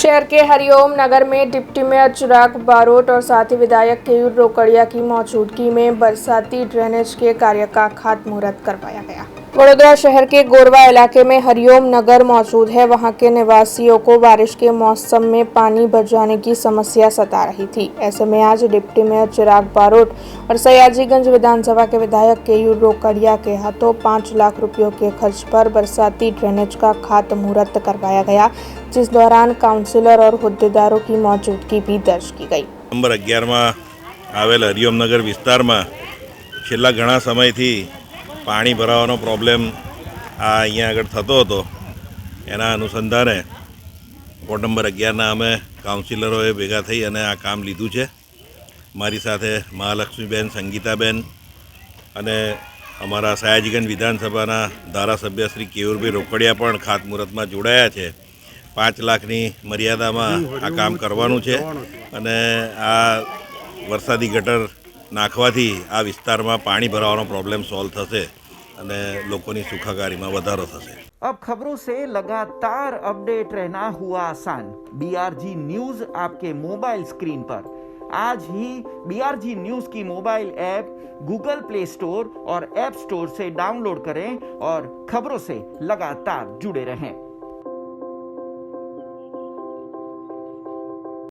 शहर के हरिओम नगर में डिप्टी मेयर चिराग बारोट और साथी विधायक केयूर रोकड़िया की मौजूदगी में बरसाती ड्रेनेज के कार्य का खातमुहूर्त करवाया गया। वडोदरा शहर के गोरवा इलाके में हरिओम नगर मौजूद है। वहां के निवासियों को बारिश के मौसम में पानी भर जाने की समस्या सता रही थी। ऐसे में आज डिप्टी मेयर चिराग बारोट और सयाजीगंज विधानसभा के विधायक केयूर रोकड़िया के हाथों 5 लाख रुपयों के खर्च पर बरसाती ड्रेनेज का खातमुहूर्त करवाया गया, जिस दौरान काउंसिलर और होद्देदारों की मौजूदगी भी दर्ज की गई। नंबर 11 में आवेल हरिओम नगर विस्तार में छेल्ला घणा समयथी पाणी भराવાનો प्रॉब्लेम अहींया આગળ થતો હતો। એના અનુસંધાને વોર્ડ નંબર 11ના અમે કાઉન્સિલરોએ ભેગા થઈ અને આ કામ લીધું છે। મારી સાથે મહાલક્ષ્મીબેન, સંગીતાબેન અને અમારા સયાજીગંજ વિધાનસભાના ધારાસભ્ય શ્રી કેયુરભાઈ રોકડિયા પણ ખાતમુહૂર્તમાં જોડાયા છે। 5 લાખની મર્યાદામાં આ કામ કરવાનું છે અને આ વરસાદી ગટર નાખવાથી આ વિસ્તારમાં પાણી ભરાવાનો प्रॉब्लम सॉल्व થશે અને લોકોની સુખાકારીમાં વધારો થશે। अब खबरों से लगातार अपडेट रहना हुआ आसान। बीआरजी न्यूज आपके मोबाइल स्क्रीन पर। आज ही बीआरजी न्यूज की mobile app Google play store और ऐप स्टोर से डाउनलोड करें और खबरों से लगातार जुड़े रहें।